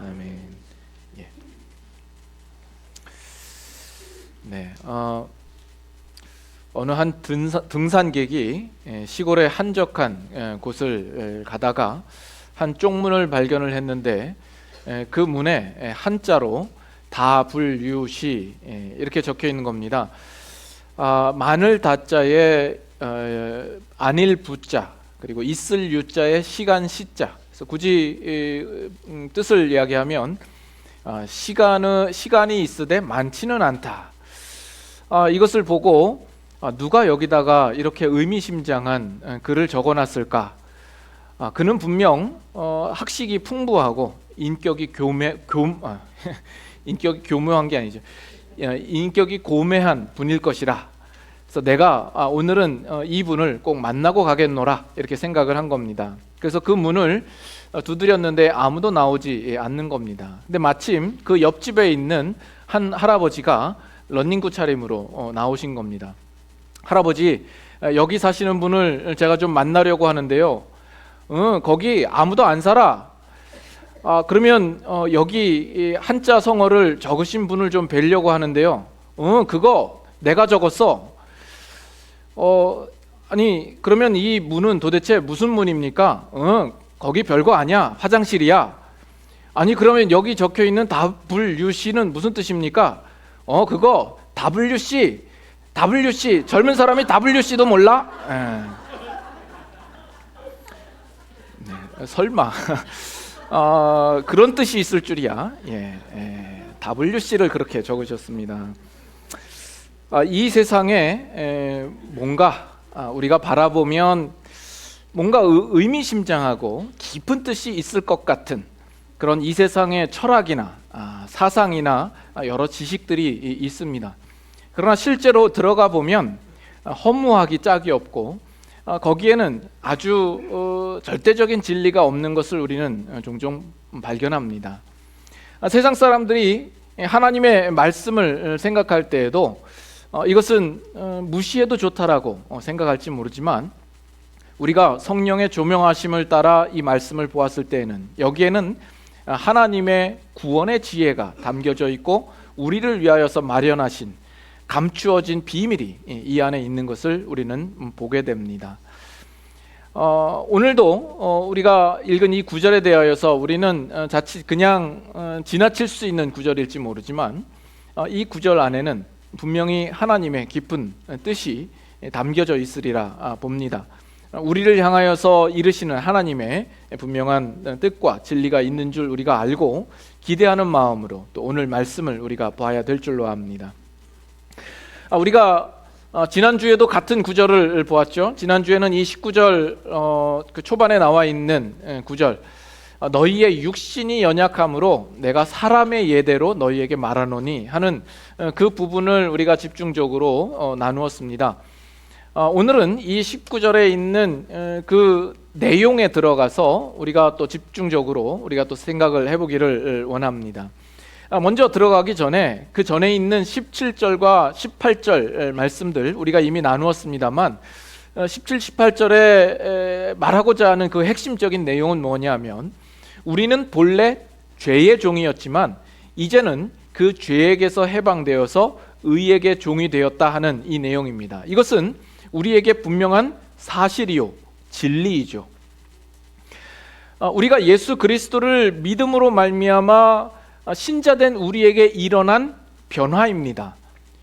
아멘. 예. 네. 어느 한 등산객이 시골의 한적한 곳을 가다가 한 쪽문을 발견을 했는데 그 문에 한자로 다불유시 이렇게 적혀 있는 겁니다. 마늘 다자에 안일 부자 그리고 있을 유자에 시간 시자. 그래서 굳이 뜻을 이야기하면 시간이 있으되 많지는 않다. 이것을 보고 누가 여기다가 이렇게 의미심장한 글을 적어놨을까? 그는 분명 학식이 풍부하고 인격이 인격이 교묘한 게 아니죠. 인격이 고매한 분일 것이라. 그래서 내가 오늘은 이분을 꼭 만나고 가겠노라 이렇게 생각을 한 겁니다. 그래서 그 문을 두드렸는데 아무도 나오지 않는 겁니다. 근데 마침 그 옆집에 있는 한 할아버지가 러닝구 차림으로 나오신 겁니다. 할아버지, 여기 사시는 분을 제가 좀 만나려고 하는데요. 거기 아무도 안 살아. 그러면 여기 한자 성어를 적으신 분을 좀 뵈려고 하는데요. 그거 내가 적었어. 아니 그러면 이 문은 도대체 무슨 문입니까? 거기 별거 아니야. 화장실이야. 아니 그러면 여기 적혀있는 WC는 무슨 뜻입니까? 그거 WC 젊은 사람이 WC도 몰라? 네, 설마 그런 뜻이 있을 줄이야. WC를 그렇게 적으셨습니다. 이 세상에 뭔가 우리가 바라보면 뭔가 의미심장하고 깊은 뜻이 있을 것 같은 그런 이 세상의 철학이나 사상이나 여러 지식들이 있습니다. 그러나 실제로 들어가 보면 허무하기 짝이 없고 거기에는 아주 절대적인 진리가 없는 것을 우리는 종종 발견합니다. 세상 사람들이 하나님의 말씀을 생각할 때에도 이것은 무시해도 좋다라고 생각할지 모르지만 우리가 성령의 조명하심을 따라 이 말씀을 보았을 때에는 여기에는 하나님의 구원의 지혜가 담겨져 있고 우리를 위하여서 마련하신 감추어진 비밀이 이 안에 있는 것을 우리는 보게 됩니다. 오늘도 우리가 읽은 이 구절에 대하여서 우리는 자칫 그냥 지나칠 수 있는 구절일지 모르지만 이 구절 안에는 분명히 하나님의 깊은 뜻이 담겨져 있으리라 봅니다. 우리를 향하여서 이르시는 하나님의 분명한 뜻과 진리가 있는 줄 우리가 알고 기대하는 마음으로 또 오늘 말씀을 우리가 봐야 될 줄로 압니다. 우리가 지난주에도 같은 구절을 보았죠. 지난주에는 이 19절 그 초반에 나와 있는 구절, 너희의 육신이 연약함으로 내가 사람의 예대로 너희에게 말하노니 하는 그 부분을 우리가 집중적으로 나누었습니다. 오늘은 이 19절에 있는 그 내용에 들어가서 우리가 또 집중적으로 우리가 또 생각을 해보기를 원합니다. 먼저 들어가기 전에 그 전에 있는 17절과 18절 말씀들 우리가 이미 나누었습니다만 17, 18절에 말하고자 하는 그 핵심적인 내용은 뭐냐면 우리는 본래 죄의 종이었지만 이제는 그 죄에게서 해방되어서 의에게 종이 되었다 하는 이 내용입니다. 이것은 우리에게 분명한 사실이요 진리이죠. 우리가 예수 그리스도를 믿음으로 말미암아 신자된 우리에게 일어난 변화입니다.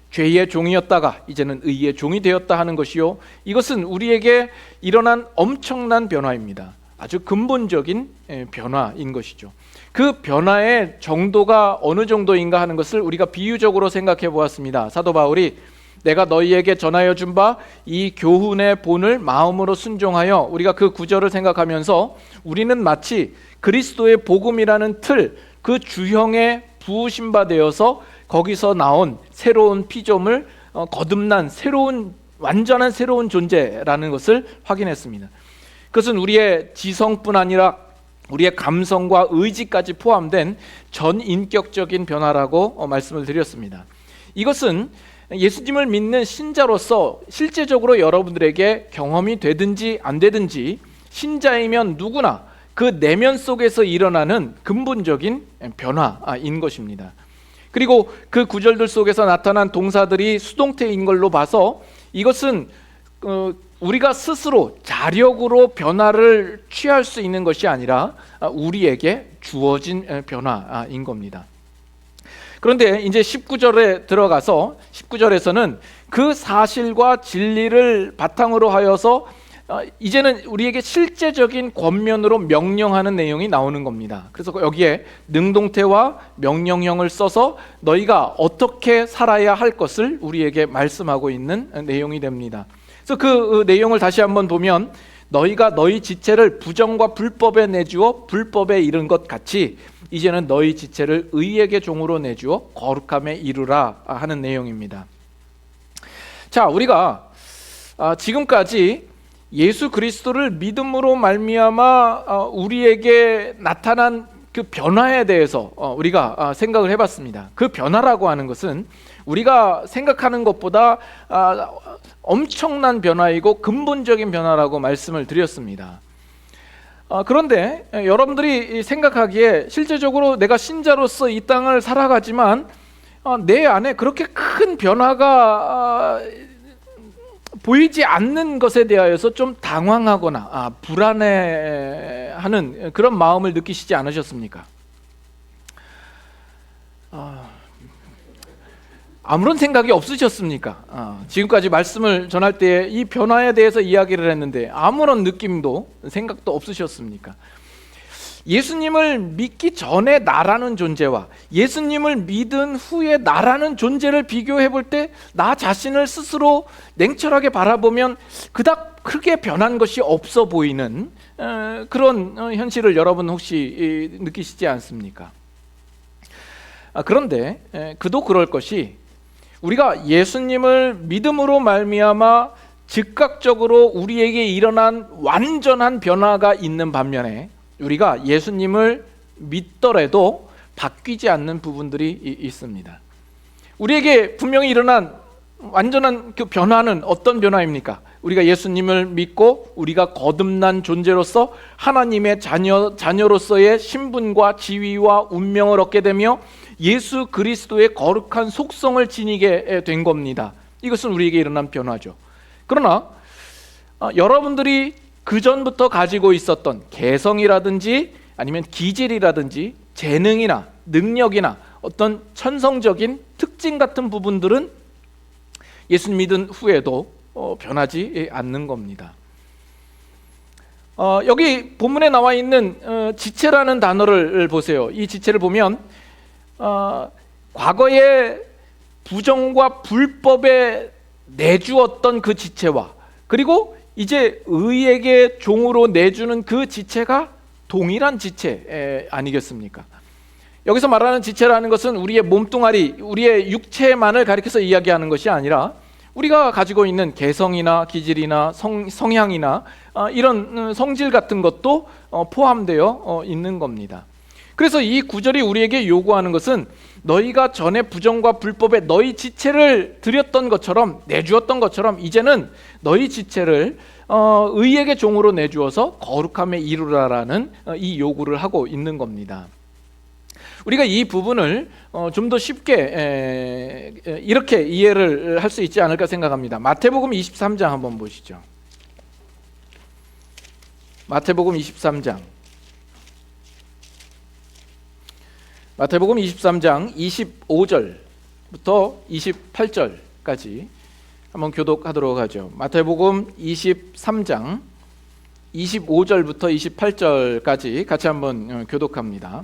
죄의 종이었다가 이제는 의의 종이 되었다 하는 것이요, 이것은 우리에게 일어난 엄청난 변화입니다. 아주 근본적인 변화인 것이죠. 그 변화의 정도가 어느 정도인가 하는 것을 우리가 비유적으로 생각해 보았습니다. 사도 바울이 내가 너희에게 전하여 준 바 이 교훈의 본을 마음으로 순종하여, 우리가 그 구절을 생각하면서 우리는 마치 그리스도의 복음이라는 틀, 그 주형에 부으신 바 되어서 거기서 나온 새로운 피조물, 거듭난 새로운 완전한 새로운 존재라는 것을 확인했습니다. 그것은 우리의 지성뿐 아니라 우리의 감성과 의지까지 포함된 전인격적인 변화라고 말씀을 드렸습니다. 이것은 예수님을 믿는 신자로서 실제적으로 여러분들에게 경험이 되든지 안 되든지 신자이면 누구나 그 내면 속에서 일어나는 근본적인 변화인 것입니다. 그리고 그 구절들 속에서 나타난 동사들이 수동태인 걸로 봐서 이것은 우리가 스스로 자력으로 변화를 취할 수 있는 것이 아니라 우리에게 주어진 변화인 겁니다. 그런데 이제 19절에 들어가서 19절에서는 그 사실과 진리를 바탕으로 하여서 이제는 우리에게 실제적인 권면으로 명령하는 내용이 나오는 겁니다. 그래서 여기에 능동태와 명령형을 써서 너희가 어떻게 살아야 할 것을 우리에게 말씀하고 있는 내용이 됩니다. 그래서 그 내용을 다시 한번 보면 너희가 너희 지체를 부정과 불법에 내주어 불법에 이른 것 같이 이제는 너희 지체를 의에게 종으로 내주어 거룩함에 이르라 하는 내용입니다. 자, 우리가 지금까지 예수 그리스도를 믿음으로 말미암아 우리에게 나타난 그 변화에 대해서 우리가 생각을 해봤습니다. 그 변화라고 하는 것은 우리가 생각하는 것보다 엄청난 변화이고 근본적인 변화라고 말씀을 드렸습니다. 그런데 여러분들이 생각하기에 실제적으로 내가 신자로서 이 땅을 살아가지만 내 안에 그렇게 큰 변화가 보이지 않는 것에 대하여서 좀 당황하거나 불안해하는 그런 마음을 느끼시지 않으셨습니까? 아무런 생각이 없으셨습니까? 지금까지 말씀을 전할 때 이 변화에 대해서 이야기를 했는데 아무런 느낌도 생각도 없으셨습니까? 예수님을 믿기 전에 나라는 존재와 예수님을 믿은 후에 나라는 존재를 비교해 볼 때 나 자신을 스스로 냉철하게 바라보면 그닥 크게 변한 것이 없어 보이는 그런 현실을 여러분 혹시 느끼시지 않습니까? 그런데 그도 그럴 것이 우리가 예수님을 믿음으로 말미암아 즉각적으로 우리에게 일어난 완전한 변화가 있는 반면에 우리가 예수님을 믿더라도 바뀌지 않는 부분들이 있습니다. 우리에게 분명히 일어난 완전한 그 변화는 어떤 변화입니까? 우리가 예수님을 믿고 우리가 거듭난 존재로서 하나님의 자녀로서의 신분과 지위와 운명을 얻게 되며 예수 그리스도의 거룩한 속성을 지니게 된 겁니다. 이것은 우리에게 일어난 변화죠. 그러나 여러분들이 그 전부터 가지고 있었던 개성이라든지 아니면 기질이라든지 재능이나 능력이나 어떤 천성적인 특징 같은 부분들은 예수 믿은 후에도 변하지 않는 겁니다. 여기 본문에 나와 있는 지체라는 단어를 보세요. 이 지체를 보면 과거에 부정과 불법에 내주었던 그 지체와 그리고 이제 의에게 종으로 내주는 그 지체가 동일한 지체 아니겠습니까? 여기서 말하는 지체라는 것은 우리의 몸뚱아리, 우리의 육체만을 가리켜서 이야기하는 것이 아니라 우리가 가지고 있는 개성이나 기질이나 성향이나 이런 성질 같은 것도 포함되어 있는 겁니다. 그래서 이 구절이 우리에게 요구하는 것은 너희가 전에 부정과 불법에 너희 지체를 드렸던 것처럼 내주었던 것처럼 이제는 너희 지체를 의에게 종으로 내주어서 거룩함에 이루라라는 이 요구를 하고 있는 겁니다. 우리가 이 부분을 좀 더 쉽게 이렇게 이해를 할 수 있지 않을까 생각합니다. 마태복음 23장 한번 보시죠. 마태복음 23장 25절부터 28절까지 한번 교독하도록 하죠. 마태복음 23장 25절부터 28절까지 같이 한번 교독합니다.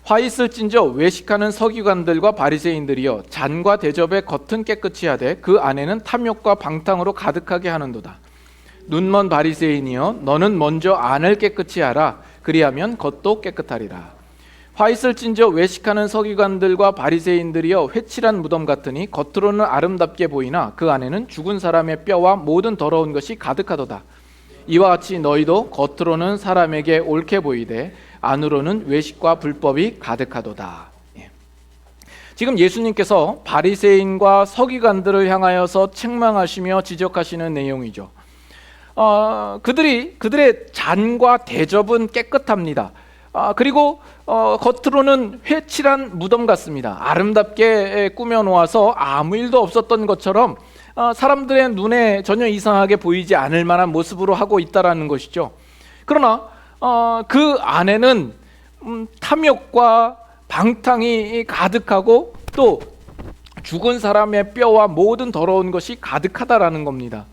화 있을진저 외식하는 서기관들과 바리새인들이여 잔과 대접의 겉은 깨끗이 하되 그 안에는 탐욕과 방탕으로 가득하게 하는도다. 눈먼 바리새인이여 너는 먼저 안을 깨끗이 하라. 그리하면 겉도 깨끗하리라. 화 있을진저 외식하는 서기관들과 바리새인들이여 회칠한 무덤 같으니 겉으로는 아름답게 보이나 그 안에는 죽은 사람의 뼈와 모든 더러운 것이 가득하도다. 이와 같이 너희도 겉으로는 사람에게 옳게 보이되 안으로는 외식과 불법이 가득하도다. 지금 예수님께서 바리새인과 서기관들을 향하여서 책망하시며 지적하시는 내용이죠. 그들의 잔과 대접은 깨끗합니다. 그리고 겉으로는 회칠한 무덤 같습니다. 아름답게 꾸며놓아서 아무 일도 없었던 것처럼 사람들의 눈에 전혀 이상하게 보이지 않을 만한 모습으로 하고 있다라는 것이죠. 그러나 그 안에는 탐욕과 방탕이 가득하고 또 죽은 사람의 뼈와 모든 더러운 것이 가득하다라는 겁니다.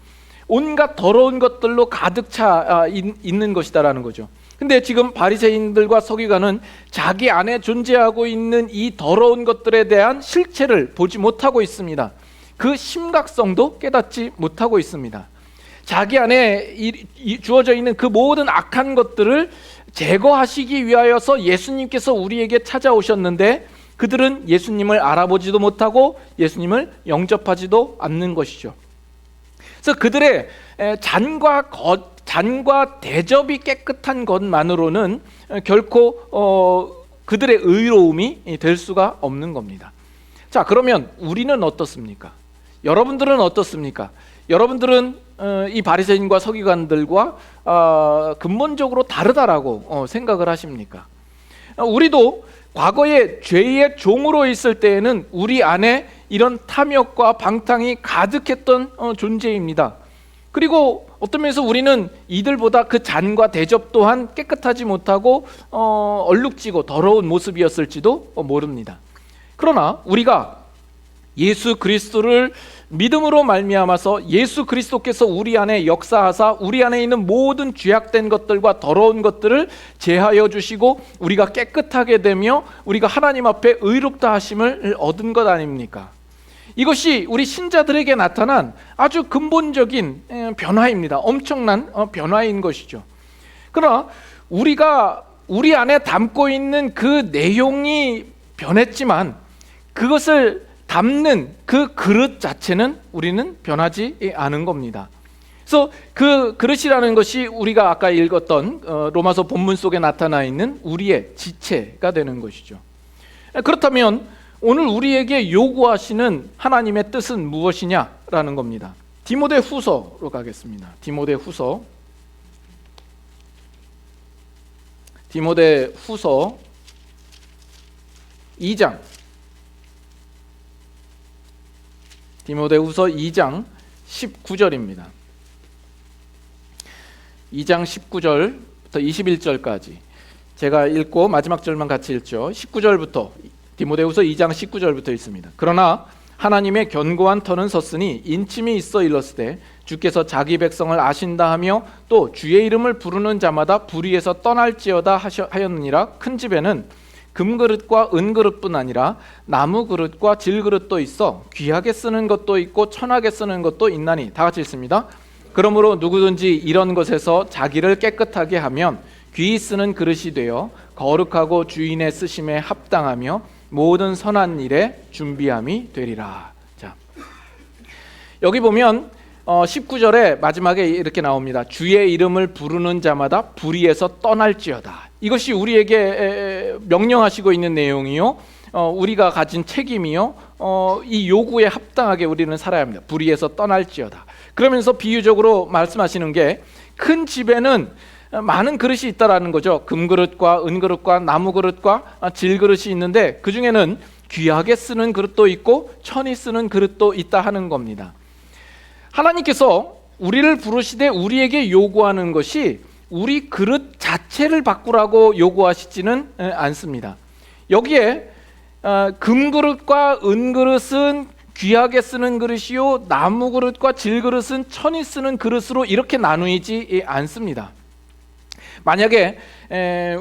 온갖 더러운 것들로 가득 차 있는 것이다라는 거죠. 근데 지금 바리새인들과 서기관은 자기 안에 존재하고 있는 이 더러운 것들에 대한 실체를 보지 못하고 있습니다. 그 심각성도 깨닫지 못하고 있습니다. 자기 안에 주어져 있는 그 모든 악한 것들을 제거하시기 위하여서 예수님께서 우리에게 찾아오셨는데 그들은 예수님을 알아보지도 못하고 예수님을 영접하지도 않는 것이죠. 그래서 그들의 잔과 대접이 깨끗한 것만으로는 결코 그들의 의로움이 될 수가 없는 겁니다. 자, 그러면 우리는 어떻습니까? 여러분들은 어떻습니까? 여러분들은 이 바리새인과 서기관들과 근본적으로 다르다라고 생각을 하십니까? 우리도 과거에 죄의 종으로 있을 때에는 우리 안에 이런 탐욕과 방탕이 가득했던 존재입니다. 그리고 어떤 면에서 우리는 이들보다 그 잔과 대접 또한 깨끗하지 못하고 얼룩지고 더러운 모습이었을지도 모릅니다. 그러나 우리가 예수 그리스도를 믿음으로 말미암아서 예수 그리스도께서 우리 안에 역사하사 우리 안에 있는 모든 죄악된 것들과 더러운 것들을 제하여 주시고 우리가 깨끗하게 되며 우리가 하나님 앞에 의롭다 하심을 얻은 것 아닙니까? 이것이 우리 신자들에게 나타난 아주 근본적인 변화입니다. 엄청난 변화인 것이죠. 그러나 우리가 우리 안에 담고 있는 그 내용이 변했지만 그것을 담는 그 그릇 자체는 우리는 변하지 않은 겁니다. 그래서 그 그릇이라는 것이 우리가 아까 읽었던 로마서 본문 속에 나타나 있는 우리의 지체가 되는 것이죠. 그렇다면 오늘 우리에게 요구하시는 하나님의 뜻은 무엇이냐라는 겁니다. 디모데 후서로 가겠습니다. 디모데 후서 2장 디모데후서 2장 19절입니다. 2장 19절부터 21절까지 제가 읽고 마지막 절만 같이 읽죠. 19절부터 디모데후서 2장 19절부터 있습니다. 그러나 하나님의 견고한 터는 섰으니 인침이 있어 일렀으되 주께서 자기 백성을 아신다 하며 또 주의 이름을 부르는 자마다 불의에서 떠날지어다 하였느니라. 큰 집에는 금그릇과 은그릇뿐 아니라 나무그릇과 질그릇도 있어 귀하게 쓰는 것도 있고 천하게 쓰는 것도 있나니. 다 같이 읽습니다. 그러므로 누구든지 이런 것에서 자기를 깨끗하게 하면 귀히 쓰는 그릇이 되어 거룩하고 주인의 쓰심에 합당하며 모든 선한 일에 준비함이 되리라. 자, 여기 보면 19절에 마지막에 이렇게 나옵니다. 주의 이름을 부르는 자마다 불의에서 떠날지어다. 이것이 우리에게 명령하시고 있는 내용이요, 우리가 가진 책임이요, 이 요구에 합당하게 우리는 살아야 합니다. 불의에서 떠날지어다. 그러면서 비유적으로 말씀하시는 게 큰 집에는 많은 그릇이 있다라는 거죠. 금그릇과 은그릇과 나무그릇과 질그릇이 있는데 그 중에는 귀하게 쓰는 그릇도 있고 천히 쓰는 그릇도 있다 하는 겁니다. 하나님께서 우리를 부르시되 우리에게 요구하는 것이 우리 그릇 자체를 바꾸라고 요구하시지는 않습니다. 여기에 금그릇과 은그릇은 귀하게 쓰는 그릇이요, 나무그릇과 질그릇은 천히 쓰는 그릇으로 이렇게 나누이지 않습니다. 만약에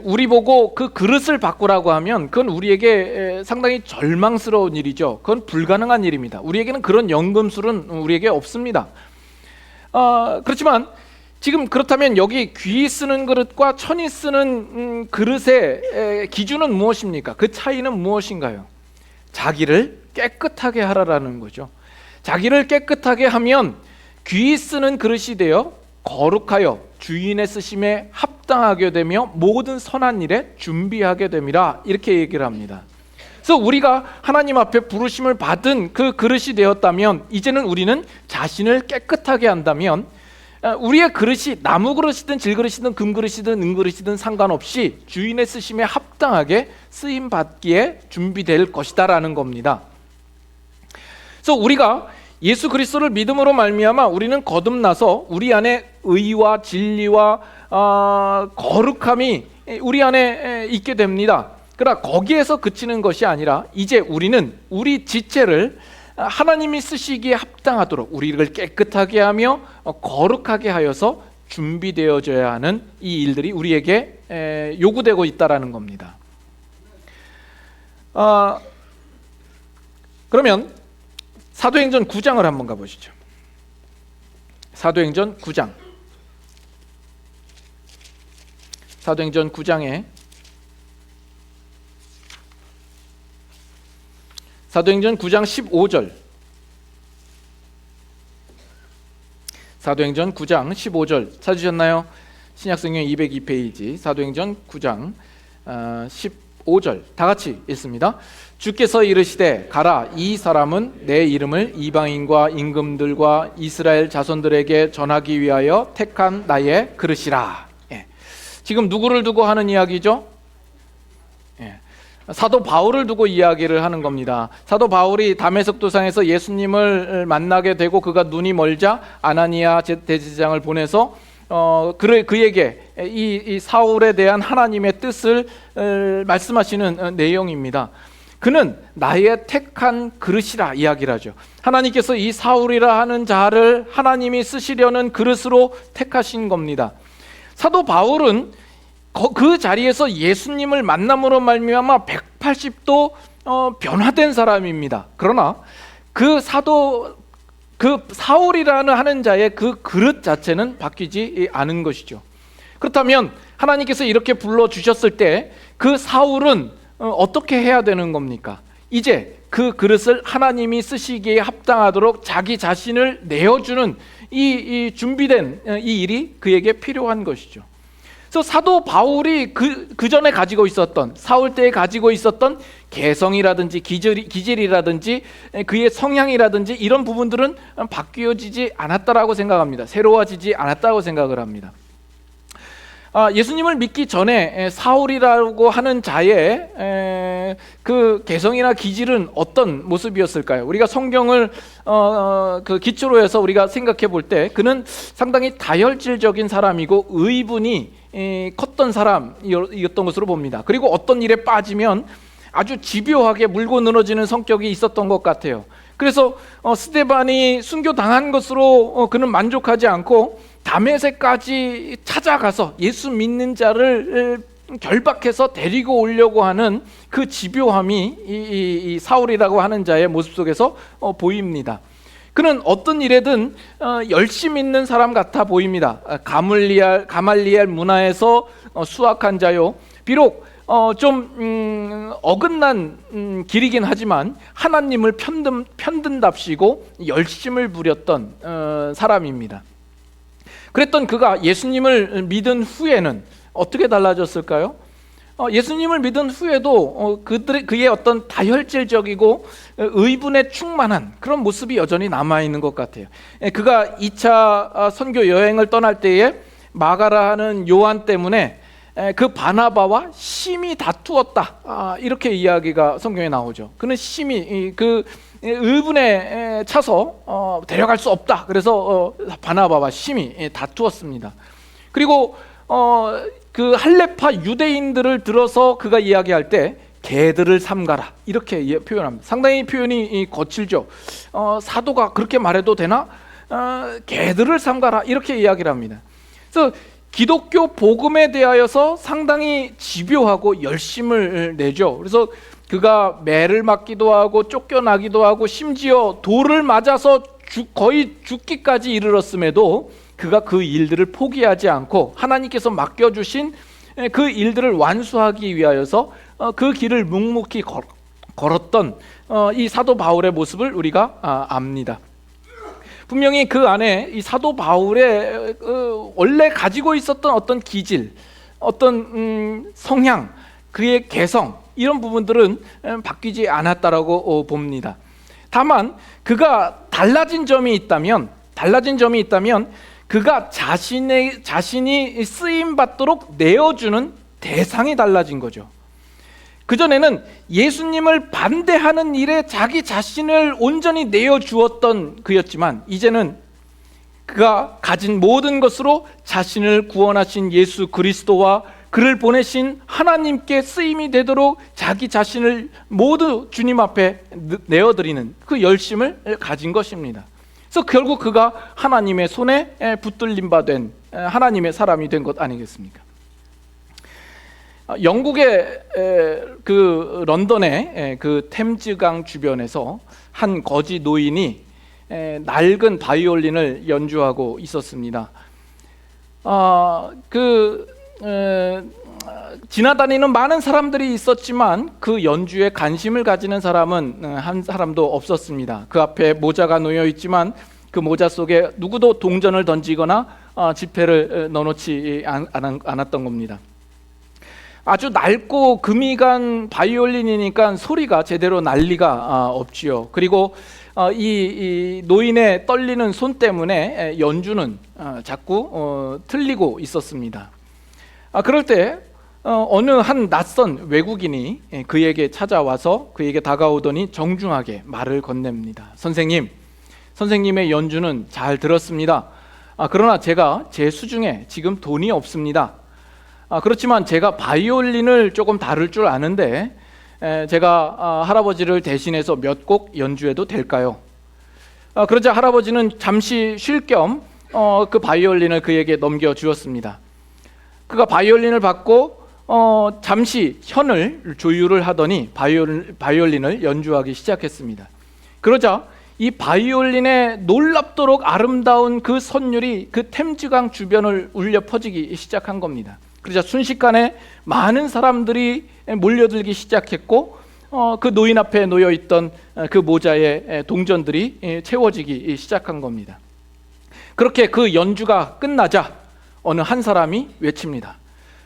우리 보고 그 그릇을 바꾸라고 하면 그건 우리에게 상당히 절망스러운 일이죠. 그건 불가능한 일입니다. 우리에게는 그런 연금술은 우리에게 없습니다. 그렇지만 지금 그렇다면 여기 귀히 쓰는 그릇과 천히 쓰는 그릇의 기준은 무엇입니까? 그 차이는 무엇인가요? 자기를 깨끗하게 하라라는 거죠. 자기를 깨끗하게 하면 귀히 쓰는 그릇이 되어 거룩하여 주인의 쓰심에 합당하게 되며 모든 선한 일에 준비하게 됨이라, 이렇게 얘기를 합니다. 그래서 우리가 하나님 앞에 부르심을 받은 그 그릇이 되었다면 이제는 우리는 자신을 깨끗하게 한다면 우리의 그릇이 나무 그릇이든 질그릇이든 금그릇이든 은그릇이든 상관없이 주인의 쓰심에 합당하게 쓰임 받기에 준비될 것이다라는 겁니다. 그래서 우리가 예수 그리스도를 믿음으로 말미암아 우리는 거듭나서 우리 안에 의와 진리와 거룩함이 우리 안에 있게 됩니다. 그러나 거기에서 그치는 것이 아니라 이제 우리는 우리 지체를 하나님이 쓰시기에 합당하도록 우리를 깨끗하게 하며 거룩하게 하여서 준비되어져야 하는 이 일들이 우리에게 요구되고 있다라는 겁니다. 그러면 사도행전 9장을 한번 가보시죠. 사도행전 9장. 사도행전 9장에 사도행전 9장 15절. 사도행전 9장 15절 찾으셨나요? 신약성경 202페이지 사도행전 9장 15절 다 같이 읽습니다. 주께서 이르시되 가라, 이 사람은 내 이름을 이방인과 임금들과 이스라엘 자손들에게 전하기 위하여 택한 나의 그릇이라. 지금 누구를 두고 하는 이야기죠? 사도 바울을 두고 이야기를 하는 겁니다. 사도 바울이 다메섹 도상에서 예수님을 만나게 되고 그가 눈이 멀자 아나니아 대제사장을 보내서 그에게 이 사울에 대한 하나님의 뜻을 말씀하시는 내용입니다. 그는 나의 택한 그릇이라 이야기를 하죠. 하나님께서 이 사울이라 하는 자를 하나님이 쓰시려는 그릇으로 택하신 겁니다. 사도 바울은 그 자리에서 예수님을 만남으로 말미암아 180도 변화된 사람입니다. 그러나 그 사울이라는 하는 자의 그 그릇 자체는 바뀌지 않은 것이죠. 그렇다면 하나님께서 이렇게 불러주셨을 때 그 사울은 어떻게 해야 되는 겁니까? 이제 그 그릇을 하나님이 쓰시기에 합당하도록 자기 자신을 내어주는 이 준비된 이 일이 그에게 필요한 것이죠. 그래서 사도 바울이 그 전에 가지고 있었던, 사울 때에 가지고 있었던 개성이라든지 기질이라든지 그의 성향이라든지 이런 부분들은 바뀌어지지 않았다라고 생각합니다. 새로워지지 않았다고 생각을 합니다. 예수님을 믿기 전에 사울이라고 하는 자의 그 개성이나 기질은 어떤 모습이었을까요? 우리가 성경을 그 기초로 해서 우리가 생각해 볼 때 그는 상당히 다혈질적인 사람이고 의분이 컸던 사람이었던 것으로 봅니다. 그리고 어떤 일에 빠지면 아주 집요하게 물고 늘어지는 성격이 있었던 것 같아요. 그래서 스데반이 순교당한 것으로 그는 만족하지 않고 다메섹까지 찾아가서 예수 믿는 자를 결박해서 데리고 오려고 하는 그 집요함이 이 사울이라고 하는 자의 모습 속에서 보입니다. 그는 어떤 일에든 열심히 있는 사람 같아 보입니다. 가말리엘 문화에서 수학한 자요. 비록 좀 어긋난 길이긴 하지만 하나님을 편든답시고 열심을 부렸던 사람입니다. 그랬던 그가 예수님을 믿은 후에는 어떻게 달라졌을까요? 예수님을 믿은 후에도 그의 어떤 다혈질적이고 의분에 충만한 그런 모습이 여전히 남아있는 것 같아요. 그가 2차 선교 여행을 떠날 때에 마가라 하는 요한 때문에 그 바나바와 심히 다투었다, 이렇게 이야기가 성경에 나오죠. 그는 심히 그 의분에 차서 데려갈 수 없다. 그래서 바나바와 심히 다투었습니다. 그리고 그 할레파 유대인들을 들어서 그가 이야기할 때 개들을 삼가라 이렇게 표현합니다. 상당히 표현이 거칠죠. 사도가 그렇게 말해도 되나? 개들을 삼가라 이렇게 이야기를 합니다. 그래서 기독교 복음에 대하여서 상당히 집요하고 열심을 내죠. 그래서 그가 매를 맞기도 하고 쫓겨나기도 하고 심지어 돌을 맞아서 거의 죽기까지 이르렀음에도 그가 그 일들을 포기하지 않고 하나님께서 맡겨주신 그 일들을 완수하기 위하여서 그 길을 묵묵히 걸었던 이 사도 바울의 모습을 우리가 압니다. 분명히 그 안에 이 사도 바울의 원래 가지고 있었던 어떤 기질, 어떤 성향, 그의 개성 이런 부분들은 바뀌지 않았다라고 봅니다. 다만 그가 달라진 점이 있다면 그가 자신이 쓰임 받도록 내어주는 대상이 달라진 거죠. 그전에는 예수님을 반대하는 일에 자기 자신을 온전히 내어주었던 그였지만, 이제는 그가 가진 모든 것으로 자신을 구원하신 예수 그리스도와 그를 보내신 하나님께 쓰임이 되도록 자기 자신을 모두 주님 앞에 내어드리는 그 열심을 가진 것입니다. 그래서 결국 그가 하나님의 손에 붙들림 바 된 하나님의 사람이 된 것 아니겠습니까? 영국의 그 런던의 그 템즈강 주변에서 한 거지 노인이 낡은 바이올린을 연주하고 있었습니다. 지나다니는 많은 사람들이 있었지만 그 연주에 관심을 가지는 사람은 한 사람도 없었습니다. 그 앞에 모자가 놓여 있지만 그 모자 속에 누구도 동전을 던지거나 지폐를 넣어놓지 않았던 겁니다. 아주 낡고 금이 간 바이올린이니까 소리가 제대로 날 리가 없지요. 그리고 이 노인의 떨리는 손 때문에 연주는 자꾸 틀리고 있었습니다. 그럴 때 어느 한 낯선 외국인이 그에게 찾아와서 그에게 다가오더니 정중하게 말을 건넵니다. 선생님의 연주는 잘 들었습니다. 그러나 제가 제 수중에 지금 돈이 없습니다. 그렇지만 제가 바이올린을 조금 다룰 줄 아는데 제가 할아버지를 대신해서 몇 곡 연주해도 될까요? 그러자 할아버지는 잠시 쉴 겸 그 바이올린을 그에게 넘겨주었습니다. 그가 바이올린을 받고 잠시 현을 조율을 하더니 바이올린을 연주하기 시작했습니다. 그러자 이 바이올린의 놀랍도록 아름다운 그 선율이 그 템즈강 주변을 울려 퍼지기 시작한 겁니다. 그러자 순식간에 많은 사람들이 몰려들기 시작했고 그 노인 앞에 놓여있던 그 모자에 동전들이 채워지기 시작한 겁니다. 그렇게 그 연주가 끝나자 어느 한 사람이 외칩니다.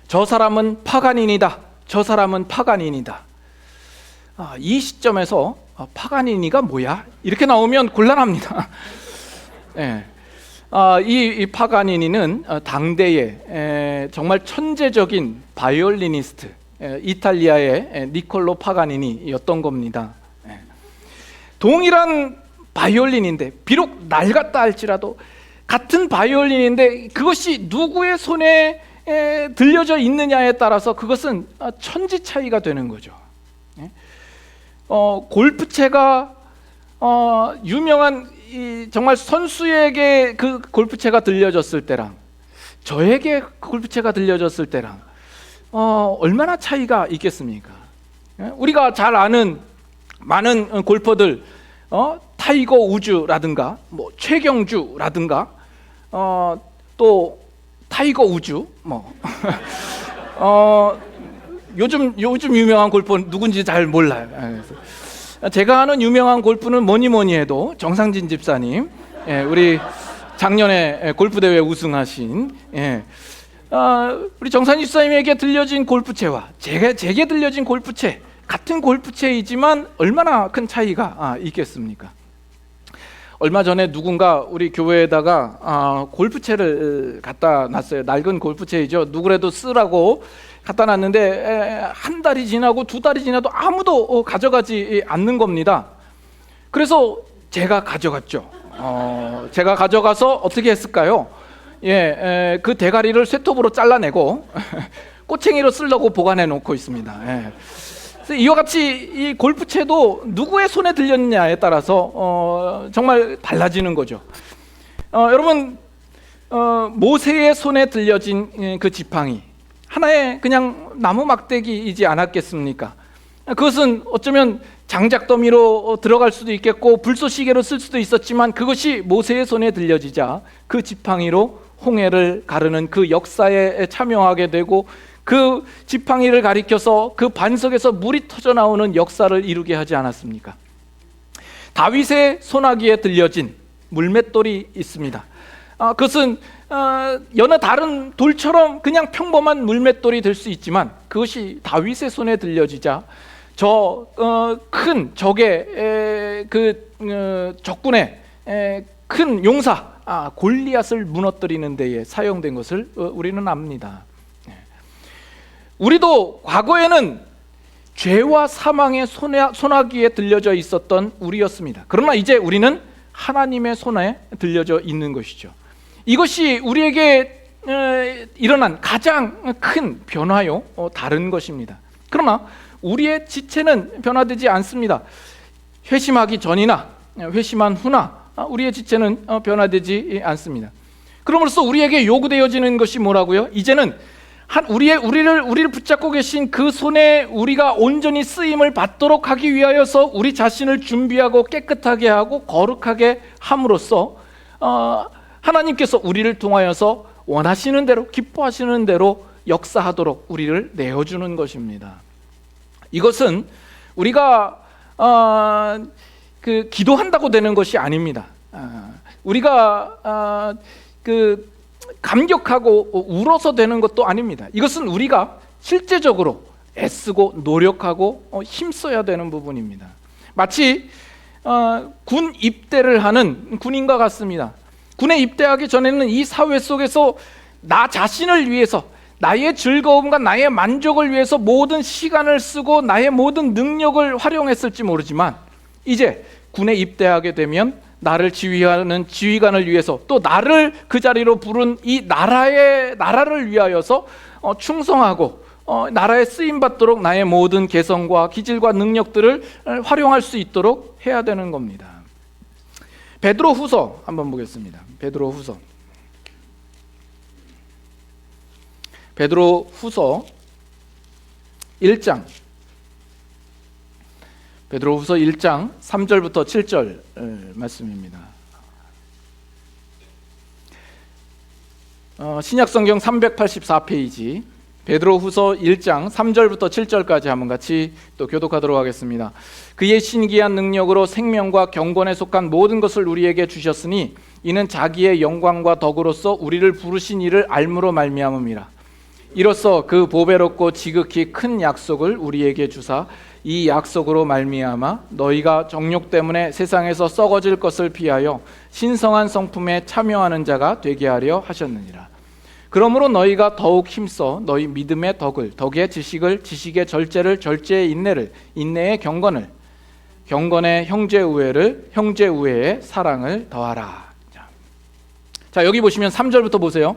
저 사람은 파가니니다. 저 사람은 파가니니다. 이 시점에서 파가니니가 뭐야? 이렇게 나오면 곤란합니다. 네. 이 파가니니는 당대의 정말 천재적인 바이올리니스트, 이탈리아의 니콜로 파가니니였던 겁니다. 동일한 바이올린인데, 비록 낡았다 할지라도 같은 바이올린인데 그것이 누구의 손에 들려져 있느냐에 따라서 그것은 천지 차이가 되는 거죠. 골프채가 유명한 정말 선수에게 그 골프채가 들려졌을 때랑 저에게 골프채가 들려졌을 때랑 얼마나 차이가 있겠습니까? 우리가 잘 아는 많은 골퍼들, 타이거 우즈라든가 뭐 최경주라든가 또 타이거 우즈 요즘 유명한 골퍼 누군지 잘 몰라요. 제가 아는 유명한 골프는 뭐니 해도 정상진 집사님, 우리 작년에 골프 대회 우승하신 우리 정상진 집사님에게 들려진 골프채와 제게 들려진 골프채, 같은 골프채이지만 얼마나 큰 차이가 있겠습니까? 얼마 전에 누군가 우리 교회에다가 골프채를 갖다 놨어요. 낡은 골프채이죠. 누구라도 쓰라고 갖다 놨는데 한 달이 지나고 두 달이 지나도 아무도 가져가지 않는 겁니다. 그래서 제가 가져갔죠. 제가 가져가서 어떻게 했을까요? 그 대가리를 쇠톱으로 잘라내고 꼬챙이로 쓰려고 보관해 놓고 있습니다. 이와 같이 이 골프채도 누구의 손에 들렸냐에 따라서 정말 달라지는 거죠. 여러분, 모세의 손에 들려진 그 지팡이, 하나의 그냥 나무 막대기이지 않았겠습니까? 그것은 어쩌면 장작더미로 들어갈 수도 있겠고 불쏘시개로 쓸 수도 있었지만, 그것이 모세의 손에 들려지자 그 지팡이로 홍해를 가르는 그 역사에 참여하게 되고, 그 지팡이를 가리켜서 그 반석에서 물이 터져 나오는 역사를 이루게 하지 않았습니까? 다윗의 소나기에 들려진 물맷돌이 있습니다. 그것은 여느 다른 돌처럼 그냥 평범한 물맷돌이 될 수 있지만, 그것이 다윗의 손에 들려지자 저 큰 적의 그 적군의 큰 용사 골리앗을 무너뜨리는 데에 사용된 것을 우리는 압니다. 우리도 과거에는 죄와 사망의 소나기에 들려져 있었던 우리였습니다. 그러나 이제 우리는 하나님의 손에 들려져 있는 것이죠. 이것이 우리에게 일어난 가장 큰 변화요, 다른 것입니다. 그러나 우리의 지체는 변화되지 않습니다. 회심하기 전이나 회심한 후나 우리의 지체는 변화되지 않습니다. 그럼으로써 우리에게 요구되어지는 것이 뭐라고요? 이제는 우리를 붙잡고 계신 그 손에 우리가 온전히 쓰임을 받도록 하기 위하여서 우리 자신을 준비하고 깨끗하게 하고 거룩하게 함으로써 하나님께서 우리를 통하여서 원하시는 대로, 기뻐하시는 대로 역사하도록 우리를 내어주는 것입니다. 이것은 우리가 기도한다고 되는 것이 아닙니다. 우리가 감격하고 울어서 되는 것도 아닙니다. 이것은 우리가 실제적으로 애쓰고 노력하고 힘써야 되는 부분입니다. 마치 군 입대를 하는 군인과 같습니다. 군에 입대하기 전에는 이 사회 속에서 나 자신을 위해서, 나의 즐거움과 나의 만족을 위해서 모든 시간을 쓰고 나의 모든 능력을 활용했을지 모르지만, 이제 군에 입대하게 되면 나를 지휘하는 지휘관을 위해서, 또 나를 그 자리로 부른 이 나라를 위하여서 충성하고 나라에 쓰임 받도록 나의 모든 개성과 기질과 능력들을 활용할 수 있도록 해야 되는 겁니다. 베드로후서 한번 보겠습니다. 베드로후서 1장, 베드로후서 1장 3절부터 7절 말씀입니다. 신약성경 384페이지 베드로후서 1장 3절부터 7절까지 한번 같이 또 교독하도록 하겠습니다. 그의 신기한 능력으로 생명과 경건에 속한 모든 것을 우리에게 주셨으니 이는 자기의 영광과 덕으로서 우리를 부르신 이를 알므로 말미암음이라. 이로써 그 보배롭고 지극히 큰 약속을 우리에게 주사 이 약속으로 말미암아 너희가 정욕 때문에 세상에서 썩어질 것을 피하여 신성한 성품에 참여하는 자가 되게 하려 하셨느니라. 그러므로 너희가 더욱 힘써 너희 믿음의 덕을, 덕의 지식을, 지식의 절제를, 절제의 인내를, 인내의 경건을, 경건의 형제 우애를, 형제 우애의 사랑을 더하라. 자, 여기 보시면 3절부터 보세요.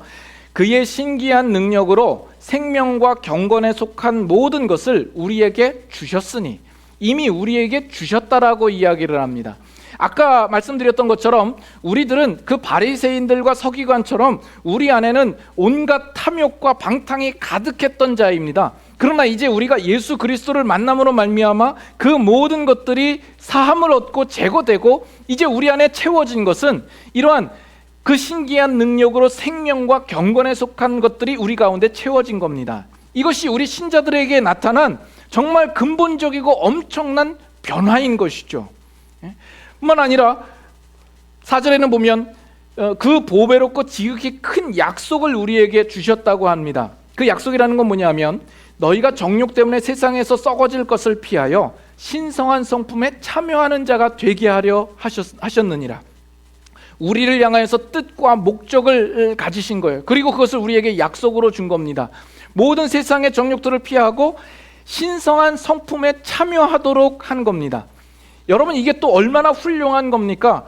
그의 신기한 능력으로 생명과 경건에 속한 모든 것을 우리에게 주셨으니, 이미 우리에게 주셨다라고 이야기를 합니다. 아까 말씀드렸던 것처럼 우리들은 그 바리새인들과 서기관처럼 우리 안에는 온갖 탐욕과 방탕이 가득했던 자입니다. 그러나 이제 우리가 예수 그리스도를 만남으로 말미암아 그 모든 것들이 사함을 얻고 제거되고 이제 우리 안에 채워진 것은 이러한 그 신기한 능력으로 생명과 경건에 속한 것들이 우리 가운데 채워진 겁니다. 이것이 우리 신자들에게 나타난 정말 근본적이고 엄청난 변화인 것이죠. 뿐만 아니라 4절에는 보면 그 보배롭고 지극히 큰 약속을 우리에게 주셨다고 합니다. 그 약속이라는 건 뭐냐면 너희가 정욕 때문에 세상에서 썩어질 것을 피하여 신성한 성품에 참여하는 자가 되게 하려 하셨느니라. 우리를 향하여서 뜻과 목적을 가지신 거예요. 그리고 그것을 우리에게 약속으로 준 겁니다. 모든 세상의 정욕들을 피하고 신성한 성품에 참여하도록 한 겁니다. 여러분, 이게 또 얼마나 훌륭한 겁니까?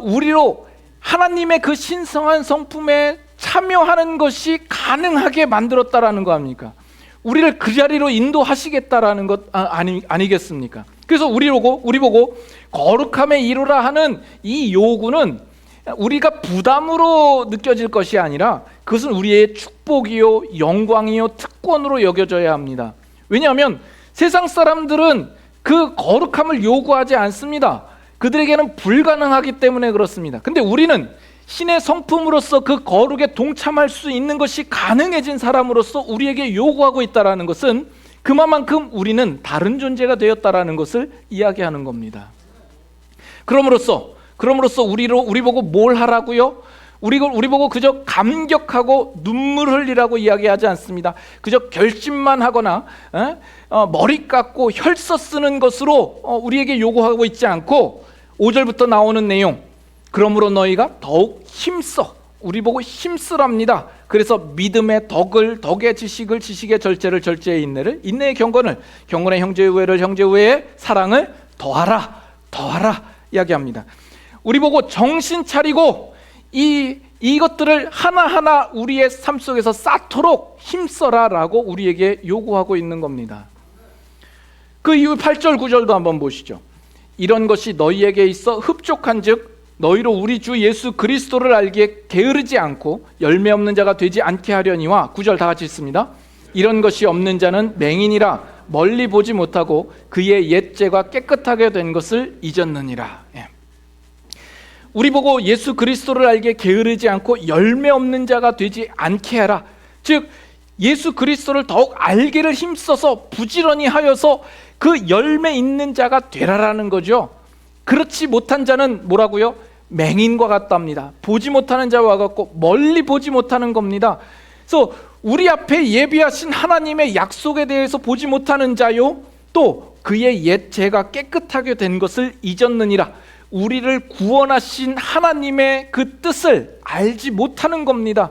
우리로 하나님의 그 신성한 성품에 참여하는 것이 가능하게 만들었다라는 거 아닙니까? 우리를 그 자리로 인도하시겠다라는 것 아니겠습니까? 그래서 우리 보고 거룩함에 이르라 하는 이 요구는 우리가 부담으로 느껴질 것이 아니라 그것은 우리의 축복이요, 영광이요, 특권으로 여겨져야 합니다. 왜냐하면 세상 사람들은 그 거룩함을 요구하지 않습니다. 그들에게는 불가능하기 때문에 그렇습니다. 근데 우리는 신의 성품으로서 그 거룩에 동참할 수 있는 것이 가능해진 사람으로서 우리에게 요구하고 있다는 것은 그만큼 우리는 다른 존재가 되었다라는 것을 이야기하는 겁니다. 그럼으로써 우리 보고 뭘 하라고요? 우리 보고 그저 감격하고 눈물 흘리라고 이야기하지 않습니다. 그저 결심만 하거나 머리 깎고 혈서 쓰는 것으로 우리에게 요구하고 있지 않고 5절부터 나오는 내용, 그러므로 너희가 더욱 힘써. 우리 보고 힘쓰랍니다. 그래서 믿음의 덕의 지식을, 지식의 절제를, 절제의 인내를, 인내의 경건을, 경건의 형제의 우애를, 형제의 우애의 사랑을 더하라 이야기합니다. 우리 보고 정신 차리고 이것들을 하나하나 우리의 삶 속에서 쌓도록 힘써라라고 우리에게 요구하고 있는 겁니다. 그 이후 8절 9절도 한번 보시죠. 이런 것이 너희에게 있어 흡족한즉 너희로 우리 주 예수 그리스도를 알기에 게으르지 않고 열매 없는 자가 되지 않게 하려니와. 9절 다 같이 읽습니다. 이런 것이 없는 자는 맹인이라 멀리 보지 못하고 그의 옛죄가 깨끗하게 된 것을 잊었느니라. 우리 보고 예수 그리스도를 알기에 게으르지 않고 열매 없는 자가 되지 않게 하라. 즉 예수 그리스도를 더욱 알기를 힘써서 부지런히 하여서 그 열매 있는 자가 되라라는 거죠. 그렇지 못한 자는 뭐라고요? 맹인과 같답니다. 보지 못하는 자와 같고 멀리 보지 못하는 겁니다. 그래서 우리 앞에 예비하신 하나님의 약속에 대해서 보지 못하는 자요, 또 그의 옛 죄가 깨끗하게 된 것을 잊었느니라. 우리를 구원하신 하나님의 그 뜻을 알지 못하는 겁니다.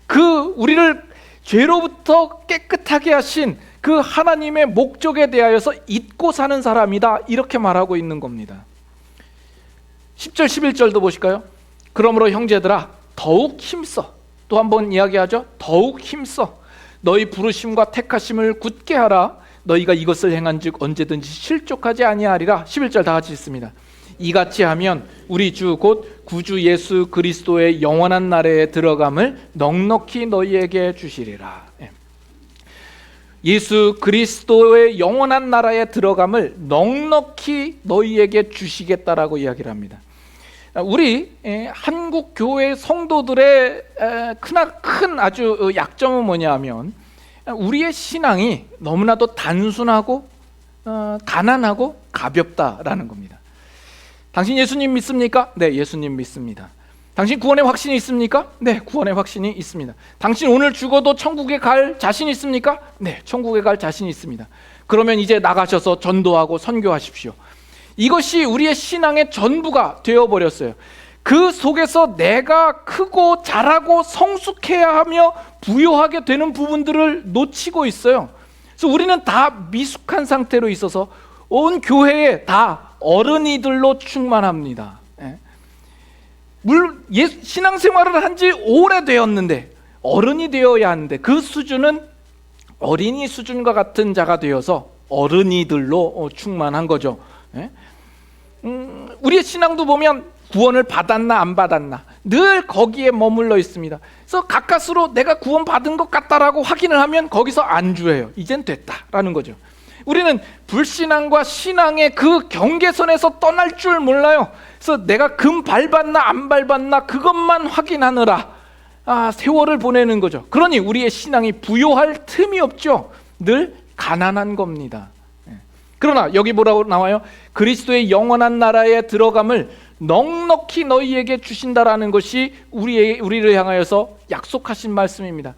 그 우리를 죄로부터 깨끗하게 하신 그 하나님의 목적에 대하여서 잊고 사는 사람이다, 이렇게 말하고 있는 겁니다. 10절 11절도 보실까요? 그러므로 형제들아 더욱 힘써. 또 한번 이야기하죠. 더욱 힘써. 너희 부르심과 택하심을 굳게 하라. 너희가 이것을 행한즉 언제든지 실족하지 아니하리라. 11절 다 같이 읽습니다. 이같이 하면 우리 주 곧 구주 예수 그리스도의 영원한 나라에 들어감을 넉넉히 너희에게 주시리라. 예수 그리스도의 영원한 나라에 들어감을 넉넉히 너희에게 주시겠다라고 이야기를 합니다. 우리 한국 교회 성도들의 큰 아주 약점은 뭐냐면 우리의 신앙이 너무나도 단순하고 가난하고 가볍다라는 겁니다. 당신 예수님 믿습니까? 네, 예수님 믿습니다. 당신 구원의 확신이 있습니까? 네, 구원의 확신이 있습니다. 당신 오늘 죽어도 천국에 갈 자신 있습니까? 네, 천국에 갈 자신이 있습니다. 그러면 이제 나가셔서 전도하고 선교하십시오. 이것이 우리의 신앙의 전부가 되어버렸어요. 그 속에서 내가 크고 잘하고 성숙해야 하며 부요하게 되는 부분들을 놓치고 있어요. 그래서 우리는 다 미숙한 상태로 있어서 온 교회에 다 어른이들로 충만합니다. 신앙생활을 한 지 오래되었는데 어른이 되어야 하는데 그 수준은 어린이 수준과 같은 자가 되어서 어른이들로 충만한 거죠. 우리의 신앙도 보면 구원을 받았나 안 받았나 늘 거기에 머물러 있습니다. 그래서 가까스로 내가 구원 받은 것 같다라고 확인을 하면 거기서 안주해요. 이젠 됐다라는 거죠. 우리는 불신앙과 신앙의 그 경계선에서 떠날 줄 몰라요. 그래서 내가 금 밟았나 안 밟았나 그것만 확인하느라 세월을 보내는 거죠. 그러니 우리의 신앙이 부요할 틈이 없죠. 늘 가난한 겁니다. 그러나 여기 뭐라고 나와요? 그리스도의 영원한 나라에 들어감을 넉넉히 너희에게 주신다라는 것이 우리를 향하여서 약속하신 말씀입니다.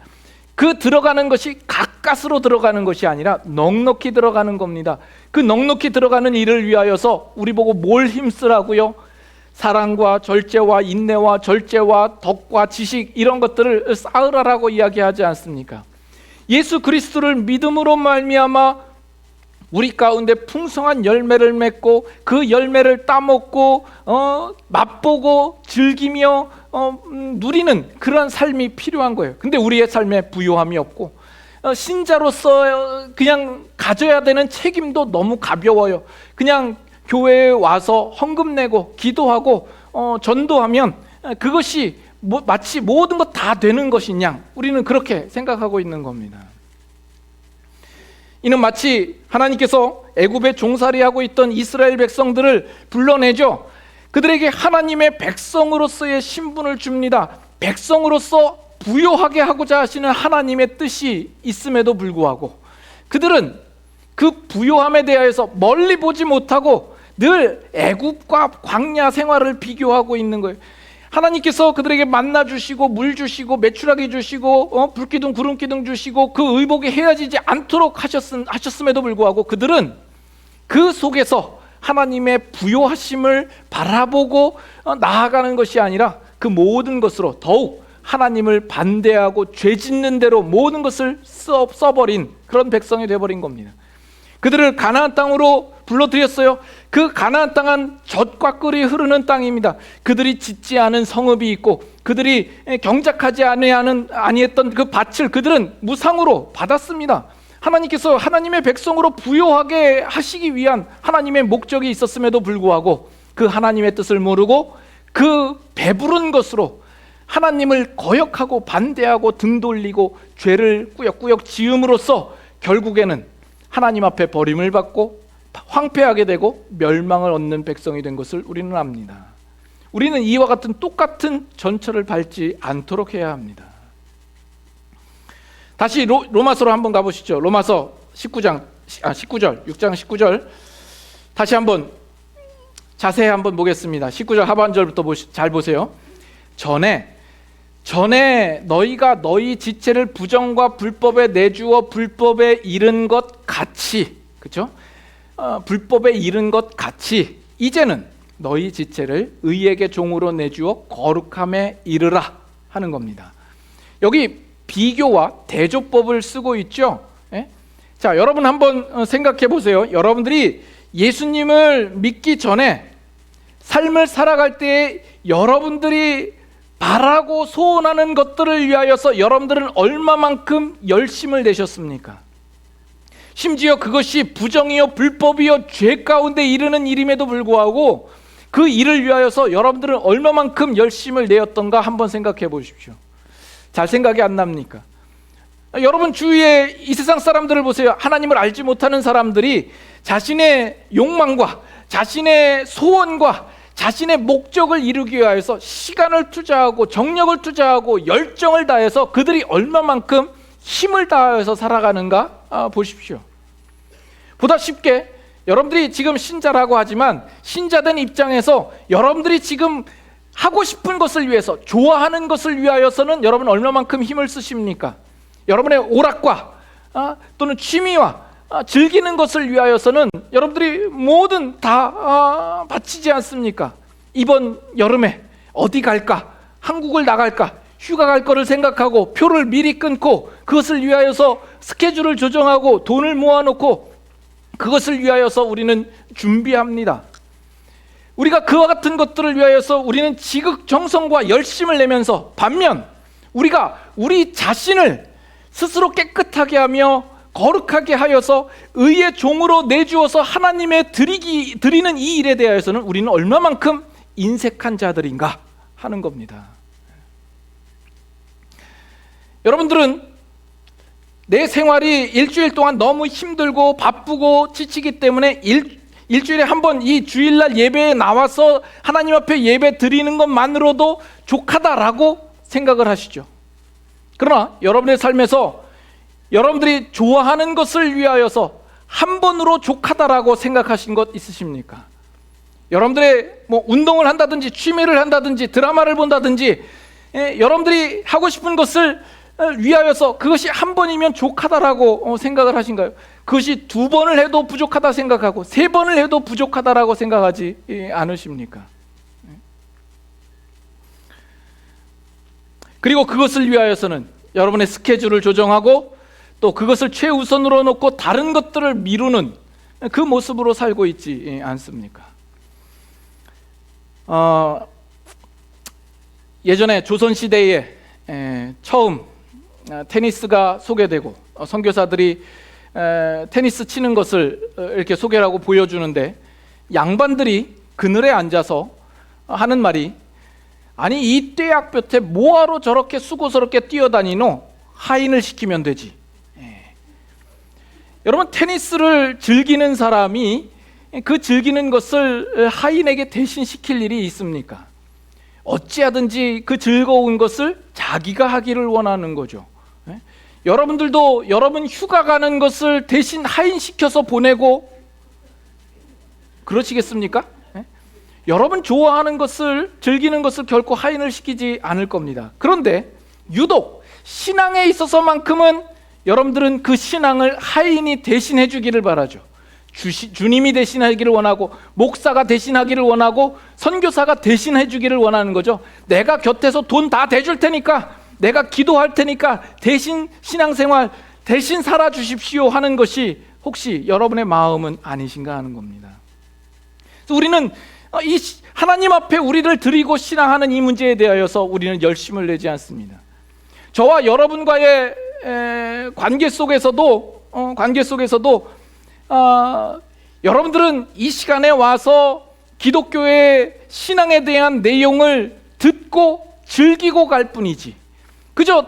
그 들어가는 것이 가까스로 들어가는 것이 아니라 넉넉히 들어가는 겁니다. 그 넉넉히 들어가는 일을 위하여서 우리 보고 뭘 힘쓰라고요? 사랑과 절제와 인내와 절제와 덕과 지식, 이런 것들을 쌓으라라고 이야기하지 않습니까? 예수 그리스도를 믿음으로 말미암아 우리 가운데 풍성한 열매를 맺고 그 열매를 따먹고 맛보고 즐기며 누리는 그런 삶이 필요한 거예요. 근데 우리의 삶에 부요함이 없고 신자로서 그냥 가져야 되는 책임도 너무 가벼워요. 그냥 교회에 와서 헌금 내고 기도하고 전도하면 그것이 마치 모든 것 다 되는 것이냐, 우리는 그렇게 생각하고 있는 겁니다. 이는 마치 하나님께서 애굽에 종살이하고 있던 이스라엘 백성들을 불러내죠. 그들에게 하나님의 백성으로서의 신분을 줍니다. 백성으로서 부요하게 하고자 하시는 하나님의 뜻이 있음에도 불구하고 그들은 그 부요함에 대하여서 멀리 보지 못하고 늘 애굽과 광야 생활을 비교하고 있는 거예요. 하나님께서 그들에게 만나 주시고 물 주시고 메추라기 주시고 불기둥 구름기둥 주시고 그 의복이 헤어지지 않도록 하셨음에도 불구하고 그들은 그 속에서 하나님의 부요하심을 바라보고 나아가는 것이 아니라 그 모든 것으로 더욱 하나님을 반대하고 죄 짓는 대로 모든 것을 써버린 그런 백성이 되어버린 겁니다. 그들을 가나안 땅으로 불러들였어요. 그 가나안 땅은 젖과 꿀이 흐르는 땅입니다. 그들이 짓지 않은 성읍이 있고 그들이 경작하지 아니했던 그 밭을 그들은 무상으로 받았습니다. 하나님께서 하나님의 백성으로 부요하게 하시기 위한 하나님의 목적이 있었음에도 불구하고 그 하나님의 뜻을 모르고 그 배부른 것으로 하나님을 거역하고 반대하고 등 돌리고 죄를 꾸역꾸역 지음으로써 결국에는 하나님 앞에 버림을 받고 황폐하게 되고 멸망을 얻는 백성이 된 것을 우리는 압니다. 우리는 이와 같은 똑같은 전철을 밟지 않도록 해야 합니다. 다시 로마서로 한번 가보시죠. 로마서 6장 19절 다시 한번 자세히 한번 보겠습니다. 19절 하반절부터 잘 보세요. 전에 너희가 너희 지체를 부정과 불법에 내주어 불법에 이른 것 같이, 그렇죠? 불법에 이른 것 같이 이제는 너희 지체를 의에게 종으로 내주어 거룩함에 이르라 하는 겁니다. 여기 비교와 대조법을 쓰고 있죠. 예? 자, 여러분 한번 생각해 보세요. 여러분들이 예수님을 믿기 전에 삶을 살아갈 때 여러분들이 바라고 소원하는 것들을 위하여서 여러분들은 얼마만큼 열심을 내셨습니까? 심지어 그것이 부정이요 불법이요 죄 가운데 이르는 일임에도 불구하고 그 일을 위하여서 여러분들은 얼마만큼 열심을 내었던가 한번 생각해 보십시오. 잘 생각이 안 납니까? 여러분 주위에 이 세상 사람들을 보세요. 하나님을 알지 못하는 사람들이 자신의 욕망과 자신의 소원과 자신의 목적을 이루기 위해서 시간을 투자하고 정력을 투자하고 열정을 다해서 그들이 얼마만큼 힘을 다해서 살아가는가 보십시오. 보다 쉽게 여러분들이 지금 신자라고 하지만 신자된 입장에서 여러분들이 지금 하고 싶은 것을 위해서 좋아하는 것을 위하여서는 여러분 얼마만큼 힘을 쓰십니까? 여러분의 오락과 또는 취미와 즐기는 것을 위하여서는 여러분들이 뭐든 다 바치지 않습니까? 이번 여름에 어디 갈까? 한국을 나갈까? 휴가 갈 거를 생각하고 표를 미리 끊고 그것을 위하여서 스케줄을 조정하고 돈을 모아놓고 그것을 위하여서 우리는 준비합니다. 우리가 그와 같은 것들을 위하여서 우리는 지극정성과 열심을 내면서 반면 우리가 우리 자신을 스스로 깨끗하게 하며 거룩하게 하여서 의의 종으로 내주어서 하나님의 드리는 이 일에 대하여서는 우리는 얼마만큼 인색한 자들인가 하는 겁니다. 여러분들은 내 생활이 일주일 동안 너무 힘들고 바쁘고 지치기 때문에 일주일에 한 번 이 주일날 예배에 나와서 하나님 앞에 예배 드리는 것만으로도 족하다라고 생각을 하시죠. 그러나 여러분의 삶에서 여러분들이 좋아하는 것을 위하여서 한 번으로 족하다라고 생각하신 것 있으십니까? 여러분들의 운동을 한다든지 취미를 한다든지 드라마를 본다든지 여러분들이 하고 싶은 것을 위하여서 그것이 한 번이면 족하다라고 생각을 하신가요? 그것이 두 번을 해도 부족하다 생각하고 세 번을 해도 부족하다라고 생각하지 않으십니까? 그리고 그것을 위하여서는 여러분의 스케줄을 조정하고 또 그것을 최우선으로 놓고 다른 것들을 미루는 그 모습으로 살고 있지 않습니까? 예전에 조선시대에 처음 테니스가 소개되고 선교사들이 테니스 치는 것을 이렇게 소개하고 보여주는데 양반들이 그늘에 앉아서 하는 말이 아니 이 떼약볕에 뭐하러 저렇게 수고스럽게 뛰어다니노? 하인을 시키면 되지. 여러분 테니스를 즐기는 사람이 그 즐기는 것을 하인에게 대신 시킬 일이 있습니까? 어찌하든지 그 즐거운 것을 자기가 하기를 원하는 거죠. 여러분들도 여러분 휴가 가는 것을 대신 하인시켜서 보내고 그러시겠습니까? 여러분 좋아하는 것을 즐기는 것을 결코 하인을 시키지 않을 겁니다. 그런데 유독 신앙에 있어서만큼은 여러분들은 그 신앙을 하인이 대신해 주기를 바라죠. 주님이 대신하기를 원하고, 목사가 대신하기를 원하고, 선교사가 대신해 주기를 원하는 거죠. 내가 곁에서 돈 다 대줄 테니까, 내가 기도할 테니까 대신 신앙생활, 대신 살아주십시오 하는 것이 혹시 여러분의 마음은 아니신가 하는 겁니다. 그래서 우리는 이 하나님 앞에 우리를 드리고 신앙하는 이 문제에 대하여서 우리는 열심을 내지 않습니다. 저와 여러분과의 관계 속에서도 여러분들은 이 시간에 와서 기독교의 신앙에 대한 내용을 듣고 즐기고 갈 뿐이지, 그저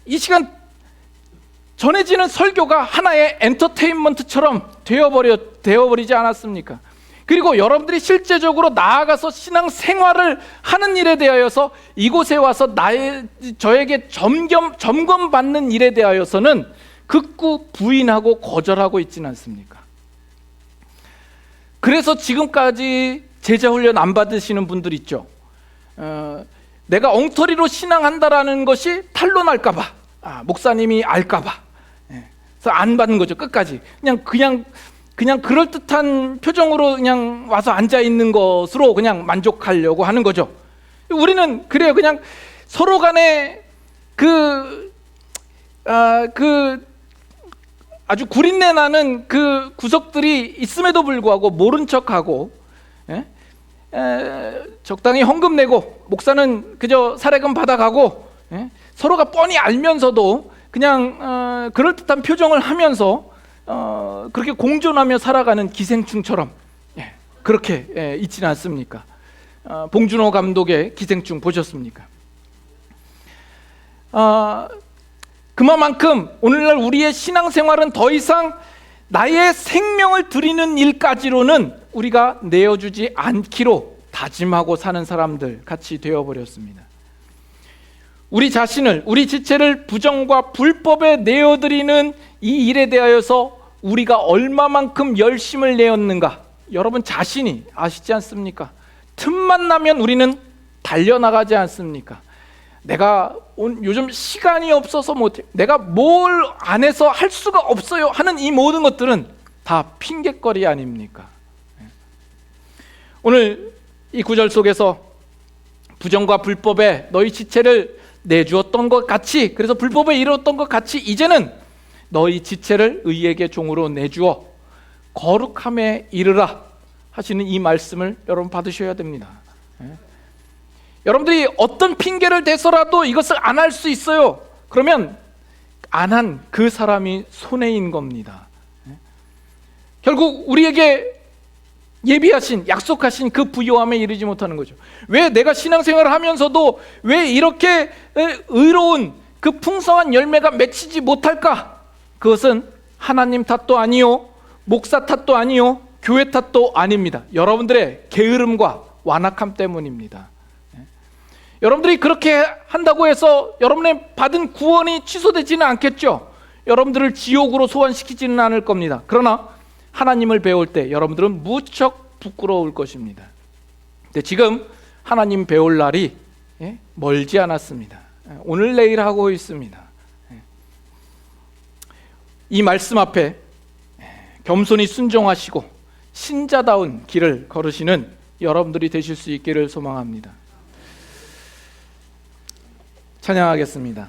이 시간 전해지는 설교가 하나의 엔터테인먼트처럼 되어버리지 않았습니까? 그리고 여러분들이 실제적으로 나아가서 신앙 생활을 하는 일에 대하여서, 이곳에 와서 저에게 점검받는 일에 대하여서는 극구 부인하고 거절하고 있지는 않습니까? 그래서 지금까지 제자훈련 안 받으시는 분들 있죠. 내가 엉터리로 신앙한다라는 것이 탄로날까봐, 목사님이 알까봐, 그래서 안 받는 거죠. 끝까지 그냥 그럴듯한 표정으로 그냥 와서 앉아 있는 것으로 그냥 만족하려고 하는 거죠. 우리는 그래요. 그냥 서로 간에 아주 구린내 나는 그 구석들이 있음에도 불구하고 모른 척하고, 적당히 헌금 내고, 목사는 그저 사례금 받아가고, 서로가 뻔히 알면서도 그냥 그럴듯한 표정을 하면서 그렇게 공존하며 살아가는 기생충처럼 그렇게 있지는 않습니까? 봉준호 감독의 기생충 보셨습니까? 그만큼 오늘날 우리의 신앙생활은 더 이상 나의 생명을 드리는 일까지로는 우리가 내어주지 않기로 다짐하고 사는 사람들 같이 되어버렸습니다. 우리 자신을, 우리 지체를 부정과 불법에 내어드리는 이 일에 대하여서 우리가 얼마만큼 열심을 내었는가, 여러분 자신이 아시지 않습니까? 틈만 나면 우리는 달려나가지 않습니까? 내가 요즘 시간이 없어서 못해, 내가 뭘 안 해서 할 수가 없어요 하는 이 모든 것들은 다 핑곗거리 아닙니까? 오늘 이 구절 속에서 부정과 불법에 너희 지체를 내주었던 것 같이, 그래서 불법에 이르렀던 것 같이 이제는 너희 지체를 의에게 종으로 내주어 거룩함에 이르라 하시는 이 말씀을 여러분 받으셔야 됩니다. 여러분들이 어떤 핑계를 대서라도 이것을 안 할 수 있어요. 그러면 안 한 그 사람이 손해인 겁니다. 결국 우리에게 예비하신, 약속하신 그 부요함에 이르지 못하는 거죠. 왜 내가 신앙생활을 하면서도 왜 이렇게 의로운 그 풍성한 열매가 맺히지 못할까? 그것은 하나님 탓도 아니요, 목사 탓도 아니요, 교회 탓도 아닙니다. 여러분들의 게으름과 완악함 때문입니다. 여러분들이 그렇게 한다고 해서 여러분의 받은 구원이 취소되지는 않겠죠. 여러분들을 지옥으로 소환시키지는 않을 겁니다. 그러나 하나님을 배울 때 여러분들은 무척 부끄러울 것입니다. 근데 지금 하나님 배울 날이 멀지 않았습니다. 오늘 내일 하고 있습니다. 이 말씀 앞에 겸손히 순종하시고 신자다운 길을 걸으시는 여러분들이 되실 수 있기를 소망합니다. 찬양하겠습니다.